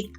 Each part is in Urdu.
1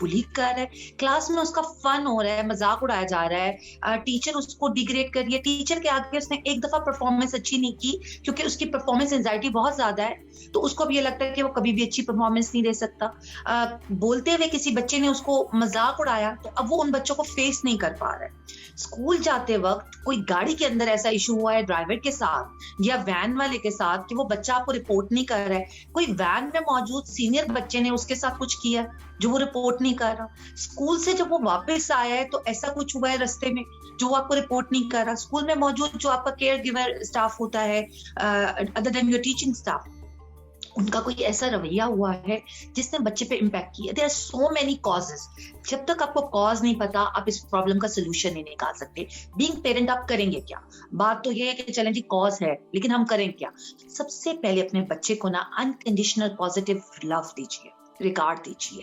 بلی کر رہا ہے, کلاس میں اس کا فن ہو رہا ہے, مذاق اڑایا جا رہا ہے, ٹیچر اس کو ڈیگریڈ کر رہی ہے, ٹیچر کے آگے اس نے ایک دفعہ پرفارمنس اچھی نہیں کی کیونکہ اس کی پرفارمنس انزائٹی بہت زیادہ ہے, تو اس کو بھی یہ لگتا ہے کہ وہ کبھی بھی اچھی پرفارمنس نہیں دے سکتا. بولتے ہوئے کسی بچے نے اس کو مذاق اڑایا تو اب وہ ان بچوں کو فیس نہیں کر پا رہا ہے. اسکول جاتے وقت کوئی گاڑی کے اندر ایسا ایشو ہوا ہے ڈرائیور کے ساتھ یا وین والے کے ساتھ کہ وہ بچہ آپ کو رپورٹ نہیں کر رہا ہے, کوئی وین میں موجود سینئر بچے نے اس کے ساتھ کچھ کیا جو وہ رپورٹ نہیں کر رہا, اسکول سے جب وہ واپس آیا ہے تو ایسا کچھ ہوا ہے رستے میں جو آپ کو رپورٹ نہیں کر رہا, اسکول میں موجود جو آپ کا کیئر گیور اسٹاف ہوتا ہے other than your teaching staff, ان کا کوئی ایسا رویہ ہوا ہے جس نے بچے پہ امپیکٹ کیا. There are so many causes. جب تک آپ کو کاز نہیں پتا آپ اس پرابلم کا سولوشن نہیں نکال سکتے. بینگ پیرنٹ آپ کریں گے کیا؟ بات تو یہ ہے کہ چلیں جی کاز ہے لیکن ہم کریں کیا؟ سب سے پہلے اپنے بچے کو نا انکنڈیشنل پازیٹیو لو دیجیے, ریگارڈ دیجیے,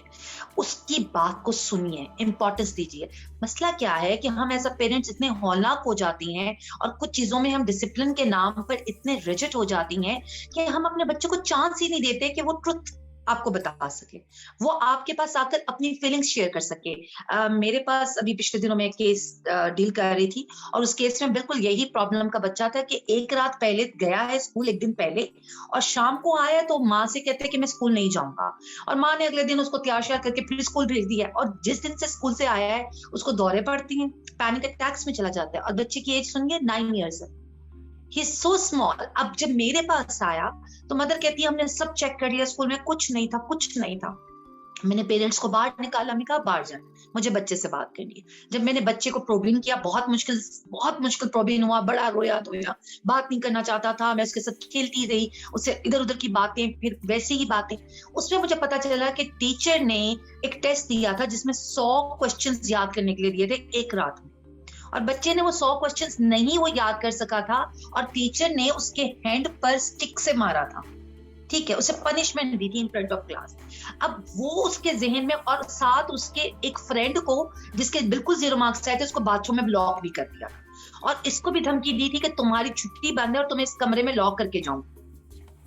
اس کی بات کو سنیے, امپورٹنس دیجیے. مسئلہ کیا ہے کہ ہم ایز اے پیرنٹس اتنے ہولناک ہو جاتی ہیں اور کچھ چیزوں میں ہم ڈسپلن کے نام پر اتنے ریجٹ ہو جاتی ہیں کہ ہم اپنے بچوں کو چانس ہی نہیں دیتے کہ وہ ٹروتھ آپ کو بتا سکے, وہ آپ کے پاس آ کر اپنی فیلنگز شیئر کر سکے. میرے پاس ابھی پچھلے دنوں میں ایک کیس ڈیل کر رہی تھی اور اس کیس میں بالکل یہی پرابلم کا بچہ تھا کہ ایک رات پہلے گیا ہے اسکول, ایک دن پہلے, اور شام کو آیا تو ماں سے کہتے کہ میں اسکول نہیں جاؤں گا, اور ماں نے اگلے دن اس کو تیار شیار کر کے پھر اسکول بھیج دیا, اور جس دن سے اسکول سے آیا ہے اس کو دورے پڑتی ہیں, پینک اٹیکس میں چلا جاتا ہے, اور بچے کی ایج سنیے 9 ایئرس ہے. He is so small. اب جب میرے پاس آیا تو مدر کہتی ہے ہم نے سب چیک کر لیا اسکول میں کچھ نہیں تھا, کچھ نہیں تھا. میں نے پیرنٹس کو باہر نکالا, میں نے کہا باہر جائیں, مجھے بچے سے بات کرنی ہے. جب میں نے بچے کو پروبلم کیا, بہت مشکل پروبلم ہوا, بڑا رویا دھویا, بات نہیں کرنا چاہتا تھا, میں اس کے ساتھ کھیلتی رہی, اس سے ادھر ادھر کی باتیں, پھر ویسے ہی باتیں. اس میں مجھے پتا چلا کہ ٹیچر نے ایک ٹیسٹ دیا تھا جس میں 100 کوسچنز یاد کرنے کے لیے دیے تھے ایک رات میں, اور بچے نے وہ 100 کوسچنز نہیں وہ یاد کر سکا تھا, اور ٹیچر نے اس کے ہینڈ پر سٹک سے مارا تھا. ٹھیک ہے, اسے پنشمنٹ دی تھی ان فرنٹ آف کلاس. اب وہ اس کے ذہن میں, اور ساتھ اس کے ایک فرینڈ کو جس کے بالکل 0 مارکس آئے تھے اس کو باتھ روم میں بلاک بھی کر دیا, اور اس کو بھی دھمکی دی تھی کہ تمہاری چھٹی بند ہے اور تمہیں اس کمرے میں لاک کر کے جاؤں.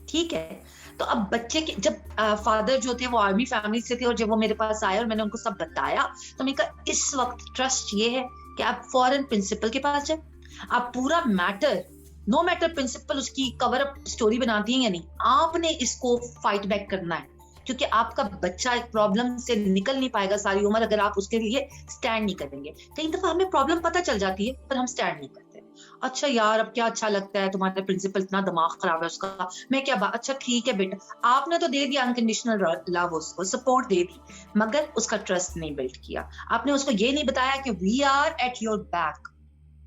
ٹھیک ہے, تو اب بچے کے جب فادر جو تھے وہ آرمی فیملی سے تھے, اور جب وہ میرے پاس آئے اور میں نے ان کو سب بتایا تو میں نے کہا اس وقت ٹرسٹ یہ ہے کہ آپ فوراً پرنسپل کے پاس جائیں, آپ پورا میٹر, نو میٹر پرنسپل اس کی کور اپ اسٹوری بناتی ہیں یا نہیں, آپ نے اس کو فائٹ بیک کرنا ہے, کیونکہ آپ کا بچہ ایک پرابلم سے نکل نہیں پائے گا ساری عمر اگر آپ اس کے لیے اسٹینڈ نہیں کریں گے. کئی دفعہ ہمیں پرابلم پتہ چل جاتی ہے پر ہم اسٹینڈ نہیں کرتے. اچھا یار اب کیا اچھا لگتا ہے, تمہارا پرنسپل اتنا دماغ خراب ہے اس کا, میں کیا بات, اچھا ٹھیک ہے بیٹا, آپ نے تو دے دیا انکنڈیشنل لو, اس کو سپورٹ دے دی, مگر اس کا ٹرسٹ نہیں بلڈ کیا. آپ نے اس کو یہ نہیں بتایا کہ we are at your back.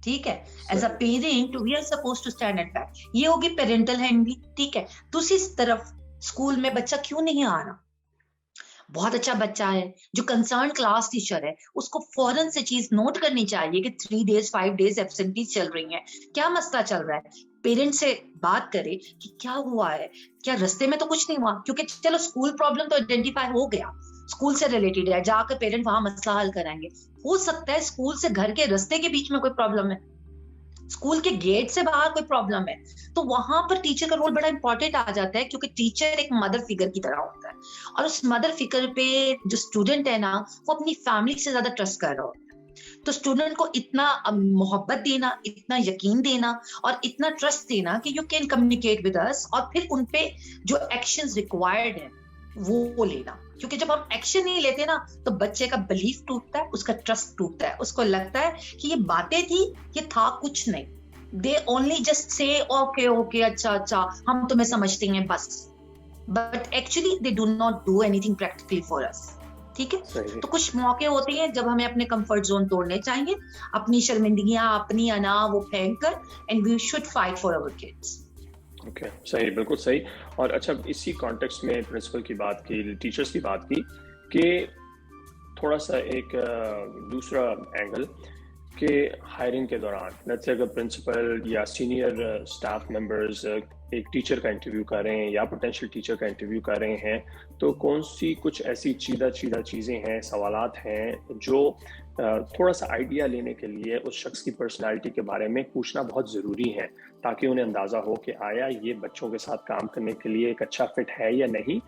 ٹھیک ہے, as a parent we are suppose to stand at back. یہ ہوگی پیرنٹل ہینڈلنگ. ٹھیک ہے, دوسری طرف اسکول میں بچہ کیوں نہیں آ رہا, بہت اچھا بچہ ہے جو کنسرن کلاس ٹیچر ہے, اس کو فوراً سے چیز نوٹ کرنی چاہیے کہ 3 days 5 days ایبسینٹیز چل رہی ہیں, کیا مسئلہ چل رہا ہے. پیرنٹ سے بات کرے کہ کیا ہوا ہے, کیا رستے میں تو کچھ نہیں ہوا, کیونکہ چلو اسکول پرابلم تو آئیڈینٹیفائی ہو گیا, اسکول سے ریلیٹڈ ہے, جا کر پیرنٹ وہاں مسئلہ حل کرائیں گے. ہو سکتا ہے اسکول سے گھر کے رستے کے بیچ میں کوئی پرابلم ہے, اسکول کے گیٹ سے باہر کوئی پرابلم ہے, تو وہاں پر ٹیچر کا رول بڑا امپورٹنٹ آ جاتا ہے, کیونکہ ٹیچر ایک مدر فگر کی طرح ہوتا ہے, اور اس مدر فگر پہ جو اسٹوڈنٹ ہے نا وہ اپنی فیملی سے زیادہ ٹرسٹ کر رہا ہوتا ہے. تو اسٹوڈنٹ کو اتنا محبت دینا, اتنا یقین دینا اور اتنا ٹرسٹ دینا کہ you can communicate with us, اور پھر ان پہ جو ایکشنز ریکوائرڈ ہیں وہ لینا. کیونکہ جب ہم ایکشن نہیں لیتے نا تو بچے کا بلیف ٹوٹتا ہے, اس کا ٹرسٹ ٹوٹتا ہے, اس کو لگتا ہے کہ یہ باتیں تھی, یہ تھا کچھ نہیں. They only just say okay okay, اچھا اچھا ہم تمہیں سمجھتے ہیں بس, but actually they do not do anything practically for us. ٹھیک ہے, تو کچھ موقع ہوتے ہیں جب ہمیں اپنے کمفرٹ زون توڑنے چاہیے, اپنی شرمندگیاں, اپنی انا وہ پھینک کر, and we should fight for our kids. Okay, صحیح, بالکل صحیح. اور اچھا اسی کانٹیکسٹ میں پرنسپل کی بات کی, ٹیچرس کی بات کی, کہ تھوڑا سا ایک دوسرا اینگل کہ ہائرنگ کے دوران لیٹس سے اگر پرنسپل یا سینئر اسٹاف ممبرز ایک ٹیچر کا انٹرویو کر رہے ہیں یا پوٹینشیل ٹیچر کا انٹرویو کر رہے ہیں, تو کون سی کچھ ایسی چیدہ چیزیں ہیں, سوالات ہیں جو تھوڑا سا آئیڈیا لینے کے لیے اس شخص کی پرسنالٹی کے بارے میں پوچھنا بہت ضروری ہے, تاکہ انہیں اندازہ ہو کہ آیا یہ بچوں کے ساتھ کام کرنے کے لیے ایک اچھا فٹ ہے یا نہیں.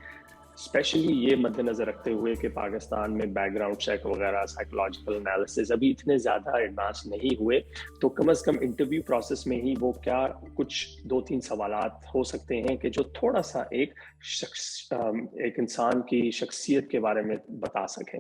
اسپیشلی یہ مد نظر رکھتے ہوئے کہ پاکستان میں بیک گراؤنڈ چیک وغیرہ سائیکولوجیکل انالیسز ابھی اتنے زیادہ ایڈوانس نہیں ہوئے, تو کم از کم انٹرویو پروسیس میں ہی وہ کیا کچھ 2-3 سوالات ہو سکتے ہیں کہ جو تھوڑا سا ایک انسان کی شخصیت کے بارے میں بتا سکیں.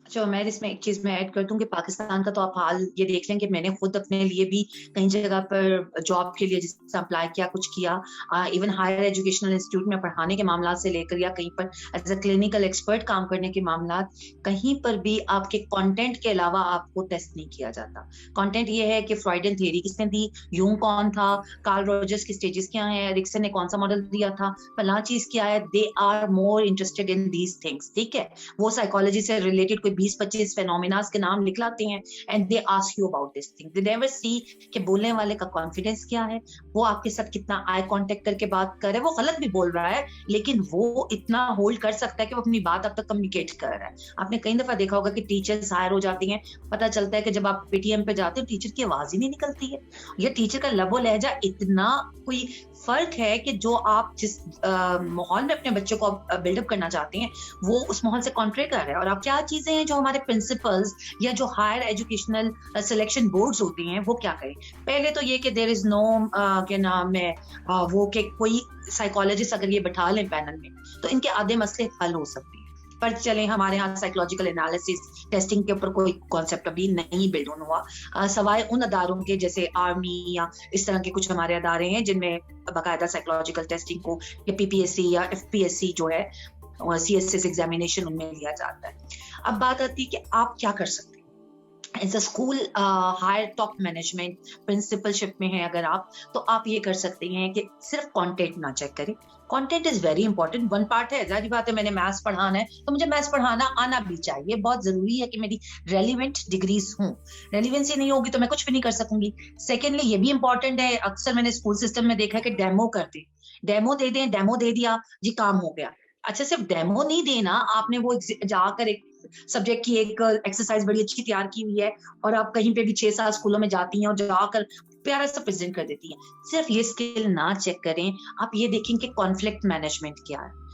اچھا میں اس میں ایک چیز میں ایڈ کر دوں کہ پاکستان کا تو آپ حال یہ دیکھ لیں کہ میں نے خود اپنے لیے بھی کئی جگہ پر جاب کے لیے جس سے اپلائی کیا, کچھ کیا, ایون ہائر ایجوکیشنل انسٹیٹیوٹ میں پڑھانے کے معاملات سے لے کر یا کہیں پر ایز اے کلینکل ایکسپرٹ کام کرنے کے معاملات, کہیں پر بھی آپ کے کانٹینٹ کے علاوہ آپ کو ٹیسٹ نہیں کیا جاتا. کانٹینٹ یہ ہے کہ فرائیڈن تھیوری کس نے دی, یونگ کون تھا, کارل روجرز کی اسٹیجز کیا ہیں, ایرکسن نے کون سا ماڈل دیا تھا, فلاں چیز کیا ہے. They are more interested in these things, ٹھیک ہے. وہ سائیکالوجی سے ریلیٹڈ کوئی 20-25 فینومیناز کے نام لکھلاتے ہیں and they ask you about this thing. They never سی کہ بولنے والے کا کانفیڈنس کیا ہے, وہ آپ کے ساتھ کتنا آئی کانٹیکٹ کر کے بات کر رہا ہے. وہ غلط بھی بول رہا ہے لیکن وہ اتنا ہولڈ کر سکتا ہے کہ وہ اپنی بات اب تک کمیونیکیٹ کر رہا ہے. آپ نے کئی دفعہ دیکھا ہوگا کہ ٹیچرز ہائر ہو جاتی ہیں, پتہ چلتا ہے کہ جب آپ پی ٹی ایم پہ جاتے ہو ٹیچر کی آواز ہی نہیں نکلتی ہے, یا ٹیچر کا لب و لہجہ اتنا کوئی فرق ہے کہ جو آپ جس ماحول میں اپنے بچوں کو بلڈ اپ کرنا چاہتے ہیں وہ اس ماحول سے کانٹری کر رہے ہیں. اور اب کیا چیزیں ہیں جو ہمارے پرنسپلز یا جو ہائر ایجوکیشنل سلیکشن بورڈز ہوتی ہیں وہ کیا کریں. پہلے تو یہ کہ دیر از نو کیا نام ہے وہ کہ کوئی سائیکالوجسٹ اگر یہ بٹھا لیں پینل میں تو ان کے آدھے مسئلے حل ہو سکتے ہیں. پر چلیں ہمارے ہاں سائیکولوجیکل انالیسس ٹیسٹنگ کے اوپر کوئی کانسیپٹ ابھی نہیں بلڈ آن ہوا, سوائے ان اداروں کے جیسے آرمی یا اس طرح کے کچھ ہمارے ادارے ہیں جن میں باقاعدہ سائیکولوجیکل ٹیسٹنگ کو یا پی پی ایس سی یا ایف پی ایس سی جو ہے سی ایس ایس ایگزامینیشن ان میں لیا جاتا ہے. اب بات آتی ہے کہ آپ کیا کر سکتے ہیں as a school higher top management principalship میں ہیں اگر آپ, تو آپ یہ کر سکتے ہیں کہ صرف کانٹینٹ نہ چیک کریں. Content is very important, one part ہے. ظاہری بات ہے میں نے میتھس پڑھانا ہے تو مجھے میتھس پڑھانا آنا بھی چاہیے, بہت ضروری ہے کہ میری ریلیونٹ ڈگریز ہوں. ریلیونسی نہیں ہوگی تو میں کچھ بھی نہیں کر سکوں گی. سیکنڈلی یہ بھی امپورٹنٹ ہے, اکثر میں نے اسکول سسٹم میں دیکھا کہ ڈیمو کرتے, ڈیمو دے دیں, ڈیمو دے دیا جی کام ہو گیا. اچھا صرف ڈیمو نہیں دینا, آپ نے وہ جا کر ایک سبجیکٹ کی ایک ایکسرسائز بڑی اچھی تیار کی ہوئی ہے اور آپ کہیں پہ بھی 6 سال اسکولوں میں جاتی ہیں اور جا کر پیارا سا پریزنٹ کر دیتی ہیں. صرف یہ اسکل نہ چیک کریں, آپ یہ دیکھیں کہ کانفلکٹ مینجمنٹ کیا ہے,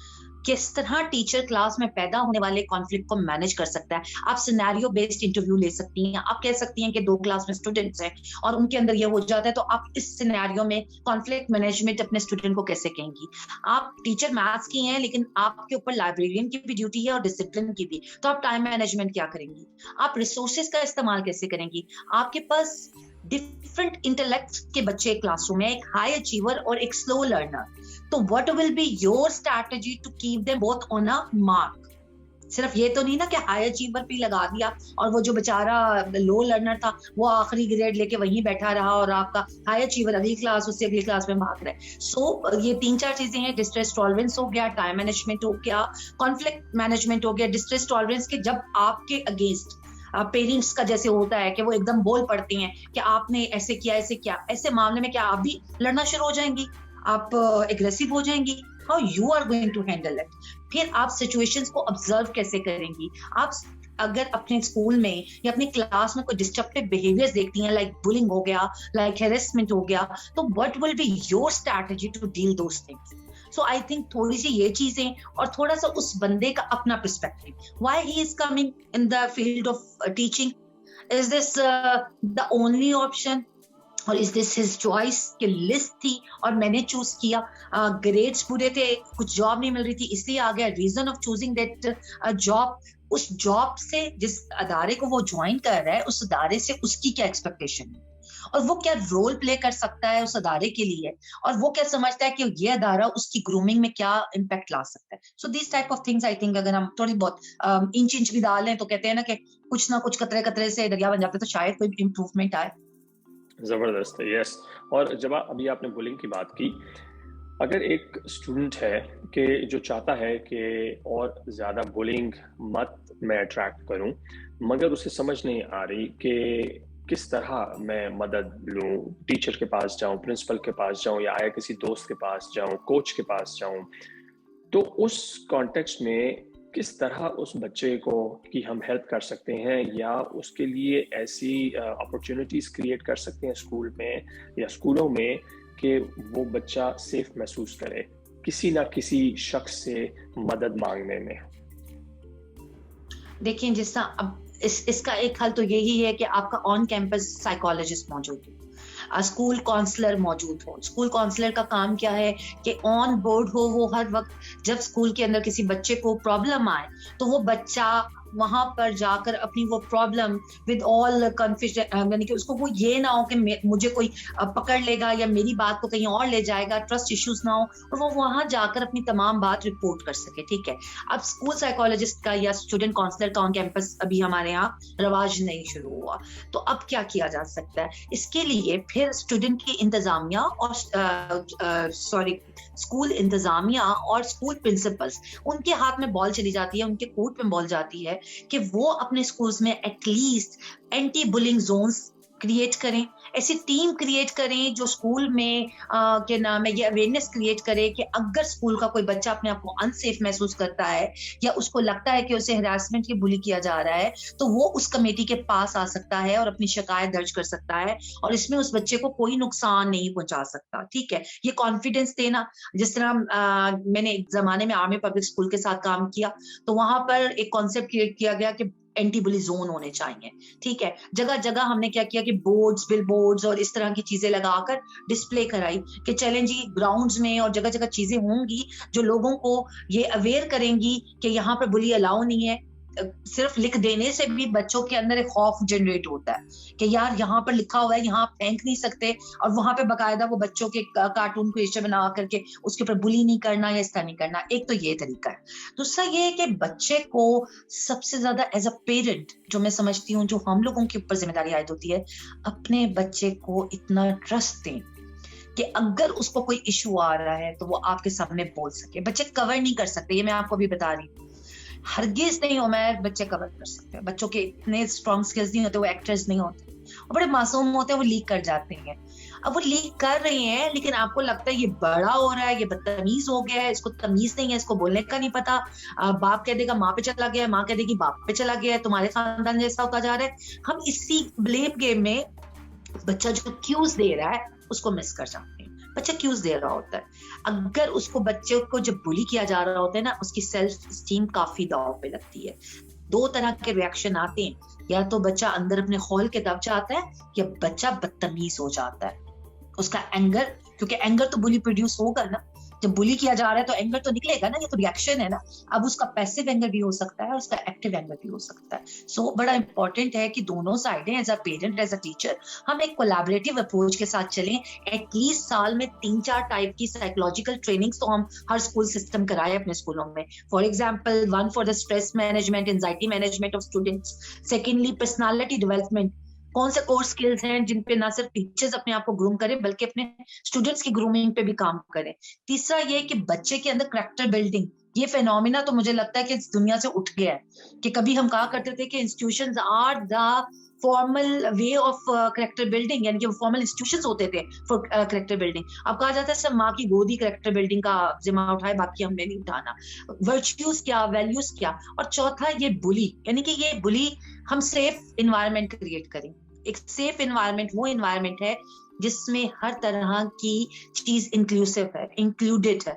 کس طرح ٹیچر کلاس میں پیدا ہونے والے کانفلکٹ کو مینج کر سکتا ہے. آپ سینیریو بیسڈ انٹرویو لے سکتی ہیں, آپ کہہ سکتی ہیں کہ 2 کلاس میں اسٹوڈنٹس ہیں اور ان کے اندر یہ ہو جاتا ہے تو آپ اس سینیریو میں کانفلکٹ مینجمنٹ اپنے اسٹوڈنٹ کو کیسے کہیں گی. آپ ٹیچر میتھس کی ہیں لیکن آپ کے اوپر لائبریرین کی بھی ڈیوٹی ہے اور ڈسپلن کی بھی, تو آپ ٹائم مینجمنٹ کیا کریں گی, آپ ریسورسز کا استعمال کیسے کریں گی. آپ کے پاس ڈفرنٹ انٹلیکٹ کے بچے کلاس روم میں, ایک ہائی اچیور اور ایک سلو لرنر, تو what will be your strategy to keep them both on a mark. صرف یہ تو نہیں نا کہ ہائی اچیور پہ لگا دیا اور وہ جو بیچارہ لو لرنر تھا وہ آخری گریڈ لے کے وہیں بیٹھا رہا اور آپ کا ہائی اچیور اگلی کلاس اس سے اگلی کلاس میں بھاگ رہا ہے. سو یہ 3-4 چیزیں ہیں, ڈسٹریس ٹالرنس ہو گیا, ٹائم مینجمنٹ ہو گیا, کانفلکٹ مینجمنٹ ہو گیا. ڈسٹریس ٹالرنس کے جب آپ کے اگینسٹ پیرنٹس کا جیسے ہوتا ہے کہ وہ ایک دم بول پڑتے ہیں کہ آپ نے ایسے کیا ایسے کیا, ایسے معاملے میں کیا آپ بھی لڑنا شروع ہو جائیں گی, آپ اگریسو ہو جائیں گی, how you are going to handle it. پھر آپ سچویشنز کو آبزرو کیسے کریں گی. آپ اگر اپنے اسکول میں یا اپنی کلاس میں کوئی ڈسٹرپٹیو بہیویئر دیکھتی ہیں لائک بلنگ ہو گیا, لائک ہیرسمنٹ ہو گیا, تو what will be your strategy to deal those things. So I think تھوڑی سی یہ چیزیں اور تھوڑا سا اس بندے کا اپنا perspective, why he is coming in the field of teaching, is this the only option اور is this his choice کہ لسٹ تھی اور میں نے چوز کیا, گریڈس پورے تھے, کچھ جاب نہیں مل رہی تھی اس لیے آ گیا. Reason of choosing that job, اس جاب سے جس ادارے کو وہ جوائن کر رہا ہے اس ادارے سے اس کی کیا ایکسپیکٹیشن ہے اور وہ کیا رول پلے کر سکتا ہے اس ادارے کے لیے, اور وہ کیا سمجھتا ہے کہ یہ ادارہ اس کی گرومنگ میں کیا امپیکٹ لا سکتا ہے. So these type of things I think اگر ہم تھوڑی بہت انچ بھی ڈال لیں تو کہتے ہیں نا کہ کچھ نہ کچھ قطرے قطرے سے دریا بن جاتے, تو شاید کوئی امپروومنٹ آئے. زبردست ہے, یس. اور جب ابھی آپ نے بولنگ کی بات کی, اگر ایک اسٹوڈنٹ ہے کہ جو چاہتا ہے کہ اور زیادہ بولنگ مت میں اٹریکٹ کروں, مگر اسے سمجھ نہیں آ رہی کہ کس طرح میں مدد لوں, ٹیچر کے پاس جاؤں, پرنسپل کے پاس جاؤں, یا کسی دوست کے پاس جاؤں, کوچ کے پاس جاؤں, تو اس کانٹیکسٹ میں کس طرح اس بچے کو کی ہم ہیلپ کر سکتے ہیں, یا اس کے لیے ایسی اپرچونیٹیز کریٹ کر سکتے ہیں اسکول میں یا اسکولوں میں کہ وہ بچہ سیف محسوس کرے. کسی نہ کسی شخص سے مدد مانگنے میں؟ دیکھیں جس طرح اب اس کا ایک حل تو یہی ہے کہ آپ کا آن کیمپس سائیکالوجسٹ موجود ہو, اسکول کاؤنسلر موجود ہو. اسکول کاؤنسلر کا کام کیا ہے کہ آن بورڈ ہو, وہ ہر وقت جب اسکول کے اندر کسی بچے کو پرابلم آئے تو وہ بچہ وہاں پر جا کر اپنی وہ پرابلم ود آل کنفیڈنس, یعنی کہ اس کو وہ یہ نہ ہو کہ مجھے کوئی پکڑ لے گا یا میری بات کو کہیں اور لے جائے گا, ٹرسٹ ایشوز نہ ہو, اور وہ وہاں جا کر اپنی تمام بات رپورٹ کر سکے. ٹھیک ہے, اب اسکول سائیکالوجسٹ کا یا اسٹوڈنٹ کاؤنسلر کا آن کیمپس ابھی ہمارے یہاں رواج نہیں شروع ہوا, تو اب کیا کیا جا سکتا ہے اس کے لیے؟ پھر اسٹوڈنٹ کی انتظامیہ اور اسکول انتظامیہ اور اسکول پرنسپلس, ان کے ہاتھ میں بال چلی جاتی ہے, ان کے کورٹ میں بال جاتی ہے کہ وہ اپنے اسکولز میں at least anti bullying zones create کریں, ایسی ٹیم کریٹ کریں جو اسکول میں کے نام ہے یہ اویئرنیس کریٹ کرے کہ اگر اسکول کا کوئی بچہ اپنے آپ کو انسیف محسوس کرتا ہے یا اس کو لگتا ہے کہ اسے ہراسمنٹ یا بلی کیا جا رہا ہے تو وہ اس کمیٹی کے پاس آ سکتا ہے اور اپنی شکایت درج کر سکتا ہے, اور اس میں اس بچے کو کوئی نقصان نہیں پہنچا سکتا. ٹھیک ہے, یہ کانفیڈینس دینا, جس طرح میں نے ایک زمانے میں آرمی پبلک اسکول کے ساتھ کام کیا تو وہاں پر ایک کانسیپٹ کریٹ کیا گیا کہ اینٹی بلی زون ہونے چاہیے. ٹھیک ہے, جگہ جگہ ہم نے کیا کیا کہ بورڈز, بل بورڈز اور اس طرح کی چیزیں لگا کر ڈسپلے کرائی کہ چلیں جی گراؤنڈز میں اور جگہ جگہ چیزیں ہوں گی جو لوگوں کو یہ اویئر کریں گی کہ یہاں پر بلی الاؤ نہیں ہے. صرف لکھ دینے سے بھی بچوں کے اندر ایک خوف جنریٹ ہوتا ہے کہ یار یہاں پر لکھا ہوا ہے, یہاں پھینک نہیں سکتے, اور وہاں پہ باقاعدہ وہ بچوں کے کارٹون کریچر بنا کر کے اس کے اوپر بلی نہیں کرنا یا اس طرح نہیں کرنا. ایک تو یہ طریقہ ہے. دوسرا یہ ہے کہ بچے کو سب سے زیادہ ایز اے پیرنٹ جو میں سمجھتی ہوں جو ہم لوگوں کے اوپر ذمہ داری عائد ہوتی ہے, اپنے بچے کو اتنا ٹرسٹ دیں کہ اگر اس کو کوئی ایشو آ رہا ہے تو وہ آپ کے سامنے بول سکے. بچے کور نہیں کر سکتے, یہ میں آپ کو بھی بتا رہی ہوں, ہرگز نہیں عمر بچے کور کر سکتے. بچوں کے اتنے اسٹرانگ سکلز نہیں ہوتے, وہ ایکٹرز نہیں ہوتے, اور بڑے معصوم ہوتے ہیں, وہ لیک کر جاتے ہیں. اب وہ لیک کر رہے ہیں لیکن آپ کو لگتا ہے یہ بڑا ہو رہا ہے, یہ بدتمیز ہو گیا ہے, اس کو تمیز نہیں ہے, اس کو بولنے کا نہیں پتا. باپ کہہ دے گا ماں پہ چلا گیا ہے, ماں کہہ دے گی باپ پہ چلا گیا ہے, تمہارے خاندان جیسا ہوتا جا رہا ہے. ہم اسی بلیم گیم میں بچہ جو کیوز دے رہا ہے اس کو مس کر جاتے ہیں. بچہ کیوز دے رہا ہوتا ہے, اگر اس کو بچے کو جب بلی کیا جا رہا ہوتا ہے نا, اس کی سیلف اسٹیم کافی داؤ پہ لگتی ہے. دو طرح کے ریئیکشن آتے ہیں, یا تو بچہ اندر اپنے خول کے دب جاتا ہے یا بچہ بدتمیز ہو جاتا ہے. اس کا اینگر, کیونکہ اینگر تو بلی پروڈیوس ہوگا نا, جب بلی کیا جا رہا ہے تو اینگر تو نکلے گا نا, یہ تو ریئیکشن ہے نا. اب اس کا پیسو اینگر بھی ہو سکتا ہے اور اس کا ایکٹیو اینگر بھی ہو سکتا ہے. سو بڑا امپورٹنٹ ہے کہ دونوں سائڈیں as a parent as a teacher ہم ایک کولیبریٹو اپروچ کے ساتھ چلیں. ایٹ لیسٹ سال میں 3-4 ٹائپ کی سائیکولوجیکل ٹریننگس تو ہم ہر اسکول سسٹم کرائے اپنے اسکولوں میں. For example 1 for the stress management, anxiety management of students. Secondly personality development, کون سے کور سکلز ہیں جن پہ نہ صرف ٹیچرز اپنے آپ کو گروم کریں بلکہ اپنے اسٹوڈنٹس کی گرومنگ پہ بھی کام کریں. تیسرا یہ کہ بچے کے اندر کریکٹر بلڈنگ, یہ فینومینا تو مجھے لگتا ہے کہ اس دنیا سے اٹھ گیا ہے. کہ کبھی ہم کہا کرتے تھے کہ institutions are the formal way of character building, یعنی کہ وہ فارمل انسٹیٹیوشنز ہوتے تھے فار کریکٹر بلڈنگ. اب کہا جاتا ہے سب ماں کی گود ہی کریکٹر بلڈنگ کا ذمہ اٹھائے, باقی ہم نے نہیں اٹھانا. ورچوز کیا, ویلیوز کیا. اور چوتھا یہ بلی, یعنی کہ یہ بلی ہم سیف انوائرمنٹ کریٹ کریں. ایک سیف انوائرمنٹ وہ انوائرمنٹ ہے جس میں ہر طرح کی چیز انکلوسیو ہے, انکلوڈیڈ ہے.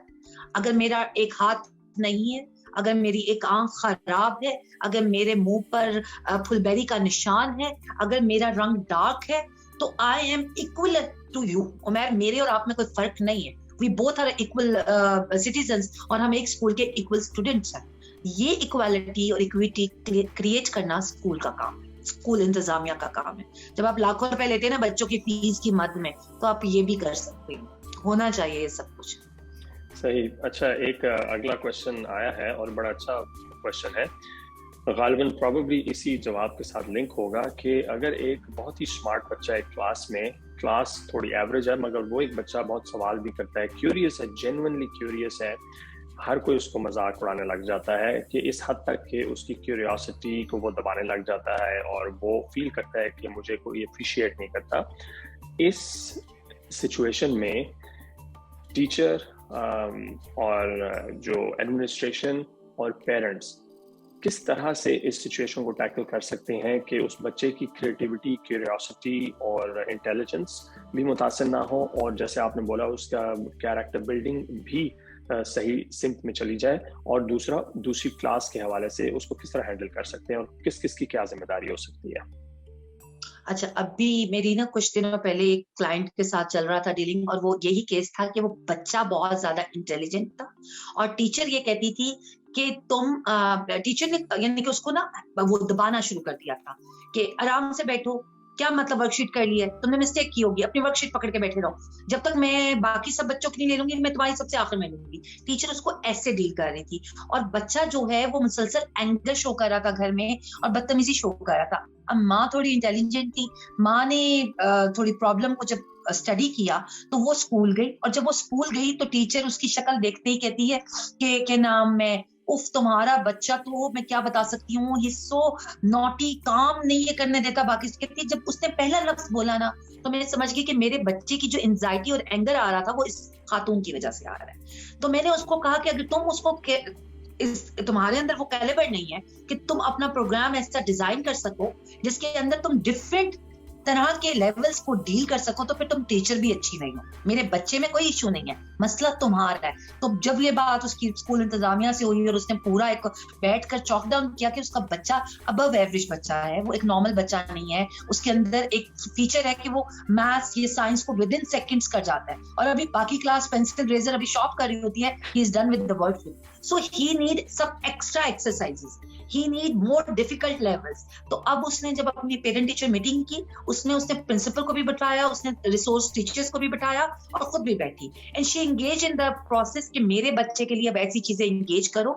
اگر میرا ایک ہاتھ نہیں ہے, اگر میری ایک آنکھ خراب ہے, اگر میرے منہ پر پھل بیری کا نشان ہے, اگر میرا رنگ ڈارک ہے, تو I am equal to you. Umar, میرے اور آپ میں کوئی فرق نہیں ہے. We both are equal citizens, اور ہم ایک اسکول کے اکول اسٹوڈنٹس ہیں. یہ اکوالٹی اور اکویٹی کریٹ کرنا اسکول کا کام ہے, اسکول انتظامیہ کا کام ہے. جب آپ لاکھوں روپے لیتے ہیں نا بچوں کی فیس کی مد میں, تو آپ یہ بھی کر سکتے ہیں. ہونا چاہیے یہ سب کچھ. صحیح. اچھا, ایک اگلا کوشچن آیا ہے اور بڑا اچھا کوشچن ہے, غالباً پروبیبلی اسی جواب کے ساتھ لنک ہوگا کہ اگر ایک بہت ہی اسمارٹ بچہ ایک کلاس میں, کلاس تھوڑی ایوریج ہے مگر وہ ایک بچہ بہت سوال بھی کرتا ہے, کیوریس ہے, جینوئنلی کیوریس ہے, ہر کوئی اس کو مذاق اڑانے لگ جاتا ہے کہ اس حد تک کہ اس کی کیوریوسٹی کو وہ دبانے لگ جاتا ہے اور وہ فیل کرتا ہے کہ مجھے کوئی اپریشیٹ نہیں کرتا. اس سچویشن میں ٹیچر اور جو ایڈمنسٹریشن اور پیرنٹس کس طرح سے اس سچویشن کو ٹیکل کر سکتے ہیں کہ اس بچے کی کریٹیوٹی, کیوریوسٹی اور انٹیلیجنس بھی متاثر نہ ہو, اور جیسے آپ نے بولا اس کا کیریکٹر بلڈنگ بھی صحیح سمت میں چلی جائے, اور دوسری کلاس کے حوالے سے اس کو کس طرح ہینڈل کر سکتے ہیں, اور کس کس کی کیا ذمہ داری ہو سکتی ہے. اچھا, ابھی میری نا کچھ دنوں پہلے ایک کلائنٹ کے ساتھ چل رہا تھا ڈیلنگ, اور وہ یہی کیس تھا کہ وہ بچہ بہت زیادہ انٹیلیجنٹ تھا, اور ٹیچر یہ کہتی تھی کہ ٹیچر نے یعنی کہ اس کو نا وہ دبانا شروع کر دیا تھا کہ آرام سے بیٹھو, کیا مطلب ورک شیٹ کر لی ہے تم نے, مسٹیک کی ہوگی, اپنی ورک شیٹ پکڑ کے بیٹھے رہو, جب تک میں باقی سب بچوں کی نہیں لے لوں گی, میں تمہاری سب سے آخر میں لوں گی. ٹیچر اس کو ایسے ڈیل کر رہی تھی, اور بچہ جو ہے وہ مسلسل اینگر شو کر رہا تھا گھر میں, اور بدتمیزی شو کر رہا تھا. اب ماں تھوڑی انٹیلیجنٹ تھی, ماں نے تھوڑی پرابلم کو جب اسٹڈی کیا تو وہ اسکول گئی, اور جب وہ اسکول گئی تو ٹیچر اس کی شکل دیکھتے ہی کہتی ہے کہ نام میں اف تمہارا بچہ تو میں کیا بتا سکتی ہوں, یہ سو نوٹی, کام نہیں یہ کرنے دیتا. باقی کہتی ہے جب اس نے پہلا لفظ بولا نا تو میں سمجھ گئی کہ میرے بچے کی جو انزائٹی اور اینگر آ رہا تھا وہ اس خاتون کی وجہ سے آ رہا ہے. تو میں نے اس کو کہا کہ اگر تم اس کو تمہارے اندر وہ کیلیبر نہیں ہے کہ تم اپنا پروگرام ایسا ڈیزائن کر سکو جس کے اندر تم ڈفرینٹ طرح کے لیولز کو ڈیل کر سکو, تو پھر تم ٹیچر بھی اچھی نہیں ہو. میرے بچے میں کوئی ایشو نہیں ہے, مسئلہ تمہارا ہے. تو جب یہ بات اس کی اسکول انتظامیہ سے ہوئی, اور اس نے پورا ایک بیٹھ کر چاک ڈاؤن کیا کہ اس کا بچہ ابو ایوریج بچہ ہے, وہ ایک نارمل بچہ نہیں ہے, اس کے اندر ایک فیچر ہے کہ وہ میتھس یہ سائنس کو ود ان سیکنڈز کر جاتا ہے, اور ابھی باقی کلاس پینسل ریزر ابھی شارپ کر رہی ہوتی ہے, he is done with the work. So he need some extra exercises, he need more difficult levels. تو اب اس نے جب اپنی پیرنٹ ٹیچر میٹنگ کی, اس نے پرنسپل کو بھی بٹھایا, اس نے ریسورس ٹیچرز کو بھی بٹھایا, اور خود بھی بیٹھی, and she engage in the process کہ میرے بچے کے لیے اب ایسی چیزیں انگیج کرو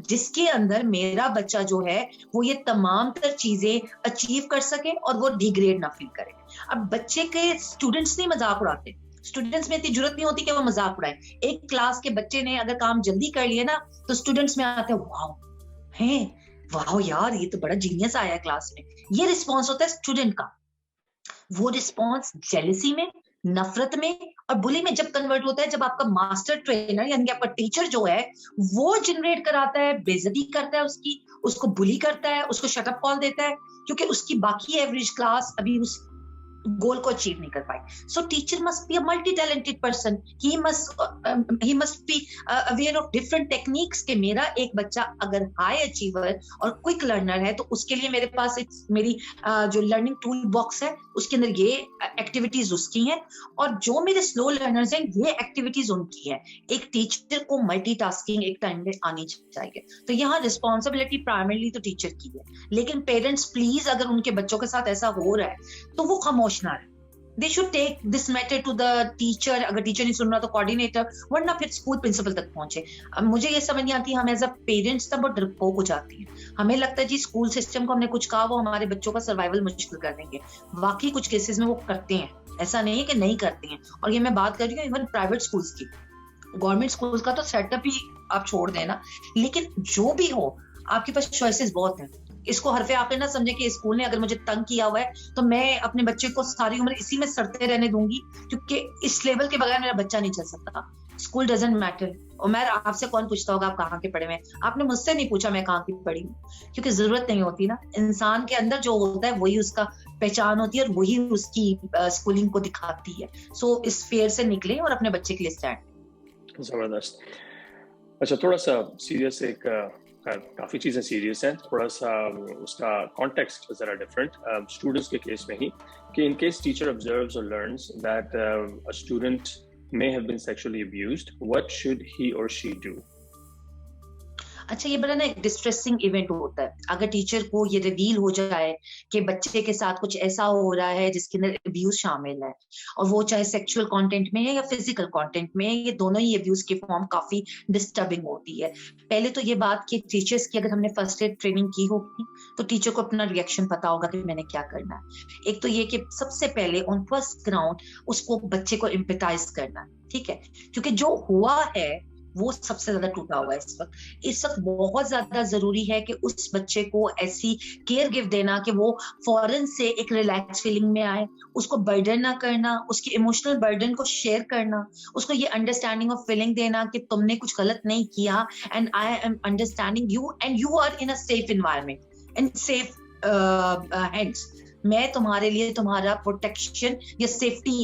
جس کے اندر میرا بچہ جو ہے وہ یہ تمام تر چیزیں اچیو کر سکے اور وہ ڈیگریڈ نہ فیل کرے. اب بچے کے اسٹوڈنٹس نہیں مذاق اڑاتے, اسٹوڈنٹس میں اتنی ضرورت نہیں ہوتی کہ وہ مذاق اڑائے. ایک کلاس کے بچے نے اگر کام جلدی کر لیا نا تو اسٹوڈنٹس میں آتے ہیں واو ہیں, واو یار یہ تو بڑا جینیس آیا ہے کلاس میں. یہ رسپانس ہوتا ہے اسٹوڈنٹ کا. وہ رسپانس جیلسی میں, نفرت میں اور بلی میں جب کنورٹ ہوتا ہے جب آپ کا ماسٹر ٹرینر یعنی کہ آپ کا ٹیچر جو ہے وہ جنریٹ کراتا ہے, بے عزتی کرتا ہے اس کی, اس کو بلی کرتا ہے, اس کو شٹ اپ کال دیتا ہے, کیونکہ اس کی باقی ایوریج کلاس ابھی اس گول کو اچیو نہیں کر پائی. So teacher must be a multi talented person, he must be aware of different techniques کہ میرا ایک بچہ اگر ہائی اچیور اور کوئک لرنر ہے تو اس کے لیے میرے پاس میری جو لرننگ ٹول باکس ہے اس کے اندر یہ ایکٹیویٹیز اس کی ہیں, اور جو میرے سلو لرنرز ہیں یہ ایکٹیویٹیز ان کی ہیں. ایک ٹیچر کو ملٹی ٹاسکنگ ایک ٹائم میں آنی چاہیے. تو یہاں رسپانسبلٹی پرائمرلی تو ٹیچر کی ہے, لیکن پیرنٹس پلیز اگر ان کے بچوں کے ساتھ ایسا ہو رہا ہے تو وہ خاموش نہ رہے. They should take this matter to the teacher. اگر ٹیچر نہیں سن رہا تو کوآرڈینیٹر, ورنہ پھر اسکول پرنسپل تک پہنچے. اب مجھے یہ سمجھ نہیں آتی, ہم ایز اے پیرنٹس تب بہت ڈرپوک ہو جاتی ہیں. ہمیں لگتا ہے جی اسکول سسٹم کو ہم نے کچھ کہا وہ ہمارے بچوں کا سروائیول مشکل کر دیں گے. واقعی کچھ کیسز میں وہ کرتے ہیں, ایسا نہیں ہے کہ نہیں کرتے ہیں. اور یہ میں بات کر رہی ہوں ایون پرائیویٹ اسکولس کی. گورنمنٹ اسکولس کا تو سیٹ اپ ہی آپ چھوڑ دیں نا, لیکن جو بھی ہو آپ کے پاس چوائسیز بہت ہیں. اس کو حرف آخر نہ سمجھے کہ اسکول نے اگر مجھے تنگ کیا ہوا ہے تو میں اپنے بچے کو ساری عمر اسی میں سڑتے رہنے دوں گی, کیونکہ اس لیول کے بغیر میرا بچہ نہیں چل سکتا. School doesn't matter. اور میں آپ سے کون پوچھتا ہوگا آپ کہاں کے پڑھے ہوئے ہیں, آپ نے مجھ سے نہیں پوچھا میں کہاں کی پڑھی ہوں, کیونکہ ضرورت نہیں ہوتی نا. انسان کے اندر جو ہوتا ہے وہی اس کا پہچان ہوتی ہے اور وہی اس کی اسکولنگ کو دکھاتی ہے. سو اس فیئر سے نکلیں اور اپنے بچے کے لیے اسٹینڈ. زبردست. اچھا تھوڑا سا سیریس, ایک کافی چیزیں سیریس ہیں, تھوڑا سا اس کا کانٹیکسٹ ذرا ڈفرینٹ اسٹوڈنٹس کے کیس میں ہی, کہ ان کیس ٹیچر آبزروز اور learns that a student may have been sexually abused, what should he or she do? اچھا یہ بڑا نا ایک ڈسٹریسنگ ایونٹ ہوتا ہے اگر ٹیچر کو یہ ریویل ہو جائے کہ بچے کے ساتھ کچھ ایسا ہو رہا ہے جس کے اندر ابیوز شامل ہے, اور وہ چاہے سیکچوئل کانٹینٹ میں ہے یا فزیکل کانٹینٹ میں ہے, یہ دونوں ہی ابیوز کی فارم کافی ڈسٹربنگ ہوتی ہے. پہلے تو یہ بات کہ ٹیچرس کی اگر ہم نے فرسٹ ایڈ ٹریننگ کی ہوگی تو ٹیچر کو اپنا ریئیکشن پتا ہوگا کہ میں نے کیا کرنا ہے. ایک تو یہ کہ سب سے پہلے آن فرسٹ گراؤنڈ اس کو بچے کو امپیتائز کرنا ہے, ٹھیک ہے, کیونکہ جو ہوا ہے وہ سب سے زیادہ ٹوٹا ہوا ہے اس وقت بہت زیادہ ضروری ہے کہ اس بچے کو ایسی کیئر گفٹ دینا کہ وہ فوراً سے ایک ریلیکس فیلنگ میں آئے, اس کو برڈن نہ کرنا, اس کی ایموشنل برڈن کو شیئر کرنا, اس کو یہ انڈرسٹینڈنگ آف فیلنگ دینا کہ تم نے کچھ غلط نہیں کیا and I am understanding you and you are in a safe environment and safe hands. میں تمہارے لیے تمہارا پروٹیکشن یا safety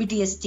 PTSD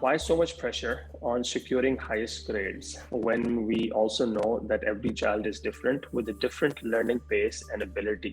why so much pressure on securing highest grades when we also know that every child is different with a different learning pace and ability.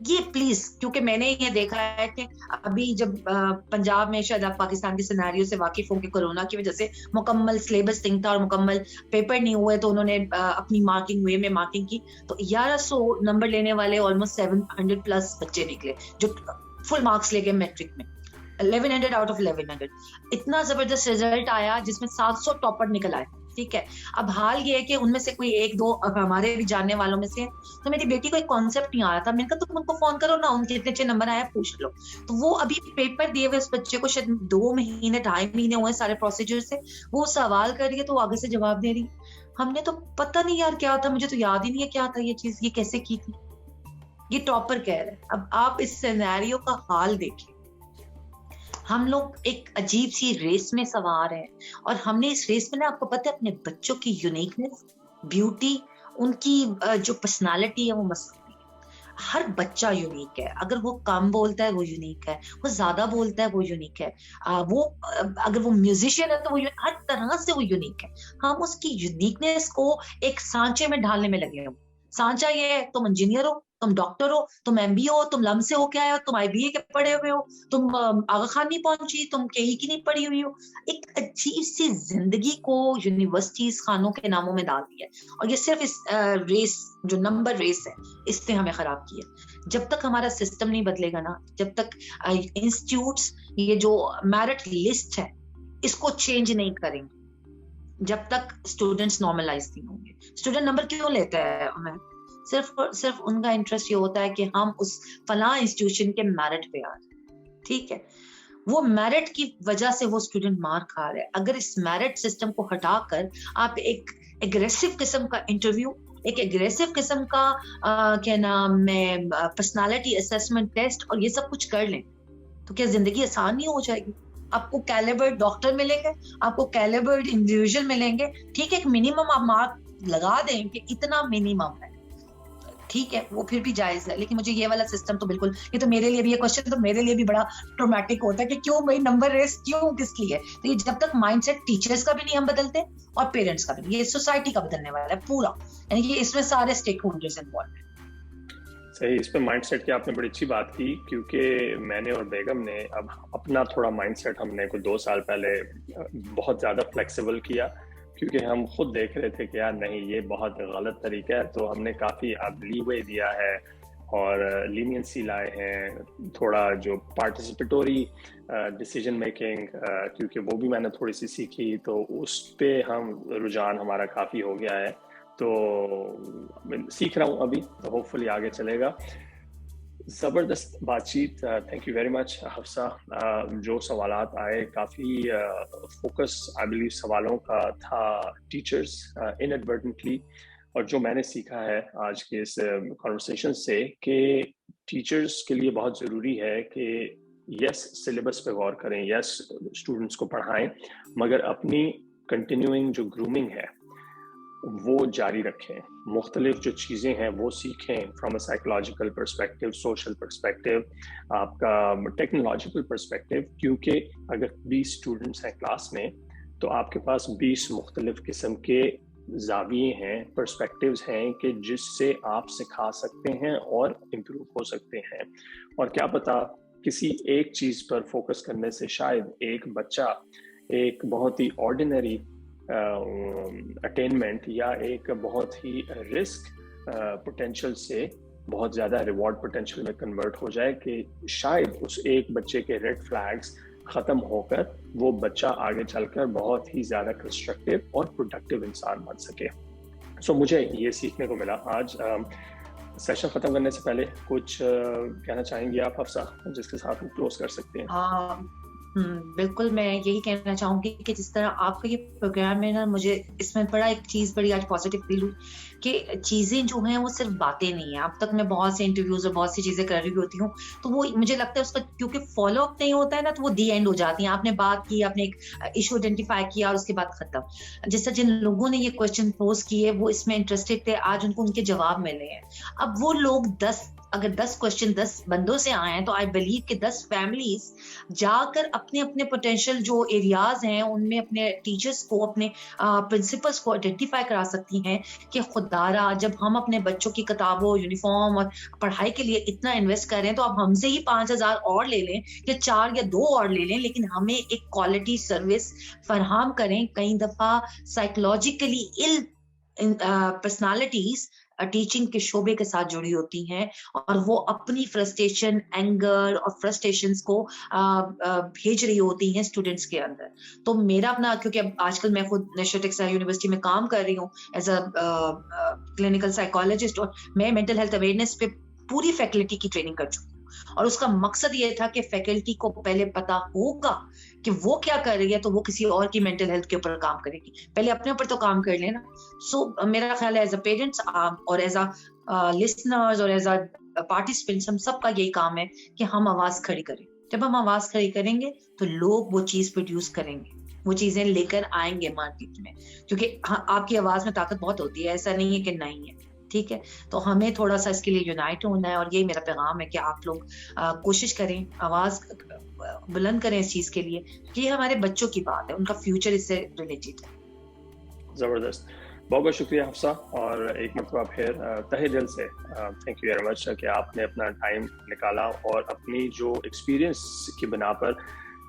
یہ پلیز, کیونکہ میں نے یہ دیکھا ہے کہ ابھی جب پنجاب میں, شاید آپ پاکستان کے سیناریو سے واقف ہوں کہ کورونا کی وجہ سے مکمل سلیبس نہیں تھا اور مکمل پیپر نہیں ہوئے, تو انہوں نے اپنی مارکنگ وے میں مارکنگ کی, تو 1100 نمبر لینے والے آلموسٹ 700 پلس بچے نکلے جو فل مارکس لے گئے میٹرک میں, 1100 آؤٹ آف 1100. اتنا زبردست رزلٹ آیا جس میں 700 ٹاپر نکل آئے. ٹھیک ہے, اب حال یہ ہے کہ ان میں سے کوئی ایک دو ہمارے بھی جاننے والوں میں سے, تو میری بیٹی کو ایک کانسیپٹ نہیں آ رہا تھا, میں نے کہا تم ان کو فون کرو نا, ان کے اتنے اچھے نمبر آیا پوچھ لو. تو وہ ابھی پیپر دیے ہوئے اس بچے کو شاید 2 مہینے 2.5 مہینے ہوئے سارے پروسیجر سے, وہ سوال کر رہی ہے تو آگے سے جواب دے رہی. ہم نے تو پتہ نہیں یار کیا تھا, مجھے تو یاد ہی نہیں ہے کیا تھا یہ چیز, یہ کیسے کی تھی, یہ ٹاپر کہہ رہے. اب آپ اس سینیریو کا حال دیکھیں, ہم لوگ ایک عجیب سی ریس میں سوار ہیں, اور ہم نے اس ریس میں نا, آپ کو پتہ ہے, اپنے بچوں کی یونیکنیس, بیوٹی, ان کی جو پرسنالٹی ہے وہ مسئلہ ہے. ہر بچہ یونیک ہے, اگر وہ کم بولتا ہے وہ یونیک ہے, وہ زیادہ بولتا ہے وہ یونیک ہے, وہ اگر وہ میوزیشین ہے تو وہ ہر طرح سے وہ یونیک ہے. ہم اس کی یونیکنیس کو ایک سانچے میں ڈھالنے میں لگے ہوں. سانچا یہ ہے, تم انجینئر ہو, تم ڈاکٹر ہو, تم ایم بی ہو, تم لم سے ہو کے آئے ہو, تم آئی بی اے کے پڑھے ہوئے ہو, تم آغا خان نہیں پہنچی, تم کے ای کی نہیں پڑھی ہوئی ہو. ایک عجیب سی زندگی کو یونیورسٹیز خانوں کے ناموں میں ڈال دیا, اور یہ صرف اس ریس, جو نمبر ریس ہے, اس نے ہمیں خراب کیا. جب تک ہمارا سسٹم نہیں بدلے گا نا, جب تک انسٹیٹیوٹس یہ جو میرٹ لسٹ ہے اس کو چینج نہیں کریں گے, جب تک اسٹوڈینٹس نارملائز نہیں ہوں گے. اسٹوڈنٹ نمبر کیوں لیتا ہے, صرف ان کا انٹرسٹ یہ ہوتا ہے کہ ہم اس فلاں انسٹیٹیوشن کے میرٹ پہ آ جائیں. ٹھیک ہے, وہ میرٹ کی وجہ سے وہ اسٹوڈنٹ مار کھا رہے. اگر اس میرٹ سسٹم کو ہٹا کر آپ ایک اگریسو قسم کا انٹرویو, ایک اگریسو قسم کا کیا نام میں پرسنالٹی اسیسمنٹ ٹیسٹ اور یہ سب کچھ کر لیں, تو کیا زندگی آسان نہیں ہو جائے گی؟ آپ کو کیلیبرڈ ڈاکٹر ملیں گے, آپ کو کیلیبرڈ انڈیویژل ملیں گے. ٹھیک ہے, ایک منیمم آپ مارک لگا دیں کہ اتنا منیمم ہے, ٹھیک ہے, وہ پھر بھی جائز ہے. لیکن مجھے یہ والا سسٹم تو بالکل, یہ تو میرے لیے بھی, یہ کوشچن تو میرے لیے بھی بڑا ٹرومیٹک ہوتا ہے کہ کیوں بھائی نمبر ریس کیوں, کس لیے؟ تو یہ جب تک مائنڈ سیٹ ٹیچرز کا بھی نہیں ہم بدلتے اور پیرنٹس کا بھی, یہ سوسائٹی کا بدلنے والا ہے پورا, یعنی کہ اس میں سارے اسٹیک ہولڈرز انوالوڈ ہیں. صحیح, اس پہ مائنڈ سیٹ کی آپ نے بڑی اچھی بات کی, کیونکہ میں نے اور بیگم نے اب اپنا تھوڑا مائنڈ سیٹ ہم نے کوئی 2 سال پہلے بہت زیادہ فلیکسیبل کیا, کیونکہ ہم خود دیکھ رہے تھے کہ یار نہیں یہ بہت غلط طریقہ ہے. تو ہم نے کافی اب لیوے دیا ہے اور لینینسی لائے ہیں, تھوڑا جو پارٹیسپیٹوری ڈیسیجن میکنگ, کیونکہ وہ بھی میں نے تھوڑی سی سیکھی, تو اس پہ ہم رجحان ہمارا کافی ہو گیا ہے. تو سیکھ رہا ہوں ابھی, تو ہوپ فلی آگے چلے گا. زبردست بات چیت, thank you very much Hafsa. جو سوالات آئے کافی فوکس آئی بلیو سوالوں کا تھا ٹیچرز انیڈورٹنٹلی, اور جو میں نے سیکھا ہے آج کے اس کانورسیشن سے کہ ٹیچرز کے لیے بہت ضروری ہے کہ یس سلیبس پہ غور کریں, یس اسٹوڈنٹس کو پڑھائیں, مگر اپنی کنٹینیوئنگ جو گرومنگ ہے وہ جاری رکھیں, مختلف جو چیزیں ہیں وہ سیکھیں from a psychological perspective, social perspective, آپ کا ٹیکنالوجیکل پرسپیکٹیو. کیونکہ اگر 20 اسٹوڈنٹس ہیں کلاس میں تو آپ کے پاس 20 مختلف قسم کے زاویے ہیں, پرسپیکٹیوز ہیں کہ جس سے آپ سکھا سکتے ہیں اور امپروو ہو سکتے ہیں. اور کیا پتا کسی ایک چیز پر فوکس کرنے سے شاید ایک بچہ ایک بہت ہی آرڈینری اٹینمنٹ یا ایک بہت ہی رسک پوٹینشیل سے بہت زیادہ ریوارڈ پوٹینشیل میں کنورٹ ہو جائے, کہ شاید اس ایک بچے کے ریڈ فلیگز ختم ہو کر وہ بچہ آگے چل کر بہت ہی زیادہ کنسٹرکٹیو اور پروڈکٹیو انسان بن سکے. سو مجھے یہ سیکھنے کو ملا آج. سیشن ختم کرنے سے پہلے کچھ کہنا چاہیں گے آپ حفصہ, جس کے ساتھ ہم کلوز کر سکتے ہیں؟ بالکل, میں یہی کہنا چاہوں گی کہ جس طرح آپ کا یہ پروگرام ہے نا, مجھے اس میں بڑا ایک چیز بڑی آج پازیٹیو فیل ہوئی کہ چیزیں جو ہیں وہ صرف باتیں نہیں ہیں. اب تک میں بہت سے انٹرویوز اور بہت سی چیزیں کر رہی ہوتی ہوں, تو وہ مجھے لگتا ہے اس کا کیونکہ فالو اپ نہیں ہوتا ہے نا, تو وہ دی اینڈ ہو جاتی ہیں. آپ نے بات کی, آپ نے ایک ایشو آئیڈینٹیفائی کیا اور اس کے بعد ختم. جس طرح جن لوگوں نے یہ کوشچن پوز کیے وہ اس میں انٹرسٹڈ تھے, آج ان کو ان کے جواب ملے ہیں. اب وہ لوگ 10 اگر 10 کوشچن 10 بندوں سے آئے ہیں تو آئی بلیو کہ 10 فیملیز جا کر اپنے اپنے پوٹینشیل جو ایریاز ہیں ان میں اپنے ٹیچرس کو اپنے پرنسپلس کو آئیڈینٹیفائی کرا سکتی ہیں کہ خدا را جب ہم اپنے بچوں کی کتابوں یونیفارم اور پڑھائی کے لیے اتنا انویسٹ کر رہے ہیں تو اب ہم سے ہی 5,000 اور لے لیں یا 4 یا 2 اور لے لیں, لیکن ہمیں ایک کوالٹی سروس فراہم کریں. کئی دفعہ سائیکولوجیکلی پرسنالٹیز ٹیچنگ کے شعبے کے ساتھ جڑی ہوتی ہیں اور وہ اپنی فرسٹریشن, اینگر اور فرسٹریشنز کو بھیج رہی ہوتی ہیں اسٹوڈنٹس کے اندر. تو میرا اپنا, کیونکہ اب آج کل میں خود نیشنل ٹیکسٹائل یونیورسٹی میں کام کر رہی ہوں ایز اے کلینکل سائیکالوجسٹ, اور میں مینٹل ہیلتھ اویئرنیس پہ پوری فیکلٹی کی ٹریننگ کر چکی ہوں, اور اس کا مقصد یہ تھا کہ فیکلٹی کو پہلے پتا ہوگا کہ وہ کیا کر رہی ہے تو وہ کسی اور کی مینٹل ہیلتھ کے اوپر کام کرے گی, پہلے اپنے اوپر تو کام کر لینا. سو میرا خیال ہے ایز اے پیرنٹس اور ایز اے لسنرز اور ایز اے پارٹیسپینٹس ہم سب کا یہی کام ہے کہ ہم آواز کھڑی کریں. جب ہم آواز کھڑی کریں گے تو لوگ وہ چیز پروڈیوس کریں گے, وہ چیزیں لے کر آئیں گے مارکیٹ میں, کیونکہ آپ کی آواز میں طاقت بہت ہوتی ہے, ایسا نہیں ہے کہ نہیں ہے. ٹھیک ہے, تو ہمیں تھوڑا سا اس کے لیے یونائٹ ہونا ہے, اور یہی میرا پیغام ہے کہ آپ لوگ کوشش کریں, آواز بلند کریں اس چیز کے لیے, کہ یہ ہمارے بچوں کی بات ہے, ان کا فیوچر اس سے ریلیٹڈ ہے. زبردست, بہت بہت شکریہ حفصہ, اور ایک مرتبہ پھر تہہ دل سے تھینک یو ویری مچ کہ آپ نے اپنا ٹائم نکالا اور اپنی جو ایکسپیرینس کی بنا پر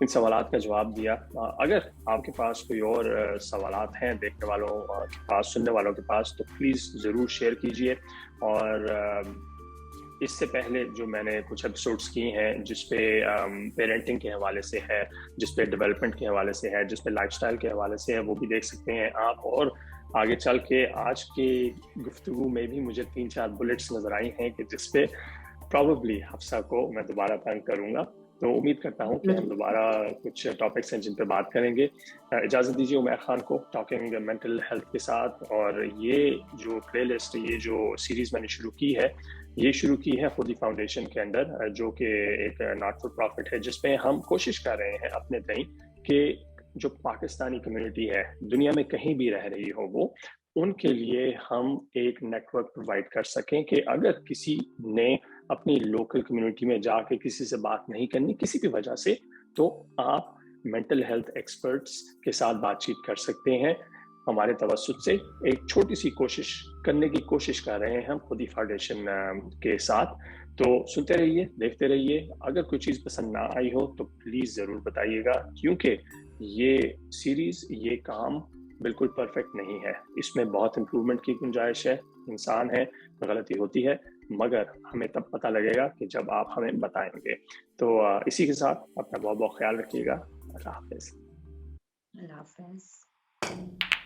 ان سوالات کا جواب دیا. اگر آپ کے پاس کوئی اور سوالات ہیں دیکھنے والوں کے پاس, سننے والوں کے پاس, تو پلیز ضرور شیئر کیجیے. اور اس سے پہلے جو میں نے کچھ ایپیسوڈس کی ہیں جس پہ پیرنٹنگ کے حوالے سے ہے, جس پہ ڈیولپمنٹ کے حوالے سے ہے, جس پہ لائف سٹائل کے حوالے سے ہے, وہ بھی دیکھ سکتے ہیں آپ. اور آگے چل کے آج کی گفتگو میں بھی مجھے 3-4 بلٹس نظر آئی ہیں کہ جس پہ پروبیبلی حفصہ کو میں دوبارہ تنگ کروں گا. تو امید کرتا ہوں کہ ہم دوبارہ کچھ ٹاپکس ہیں جن پہ بات کریں گے. اجازت دیجیے عمیر خان کو ٹاکنگ مینٹل ہیلتھ کے ساتھ. اور یہ جو پلے لسٹ, یہ جو سیریز میں نے شروع کی ہے, یہ شروع کی ہے خودی فاؤنڈیشن کے اندر, جو کہ ایک ناٹ فار پروفٹ ہے, جس پہ ہم کوشش کر رہے ہیں اپنے تئیں کہ جو پاکستانی کمیونٹی ہے دنیا میں کہیں بھی رہ رہی ہو, وہ ان کے لیے ہم ایک نیٹ ورک پرووائڈ کر سکیں کہ اگر کسی نے اپنی لوکل کمیونٹی میں جا کے کسی سے بات نہیں کرنی کسی بھی وجہ سے, تو آپ مینٹل ہیلتھ ایکسپرٹس کے ساتھ بات چیت کر سکتے ہیں. ہمارے توسط سے ایک چھوٹی سی کوشش کرنے کی کوشش کر رہے ہیں ہم خودی فاؤنڈیشن کے ساتھ. تو سنتے رہیے, دیکھتے رہیے. اگر کوئی چیز پسند نہ آئی ہو تو پلیز ضرور بتائیے گا, کیونکہ یہ سیریز, یہ کام بالکل پرفیکٹ نہیں ہے, اس میں بہت امپروومنٹ کی گنجائش ہے. انسان ہے, غلطی ہوتی ہے, مگر ہمیں تب پتہ لگے گا کہ جب آپ ہمیں بتائیں گے. تو اسی کے ساتھ اپنا بہت بہت خیال رکھیے گا. اللہ حافظ. اللہ حافظ.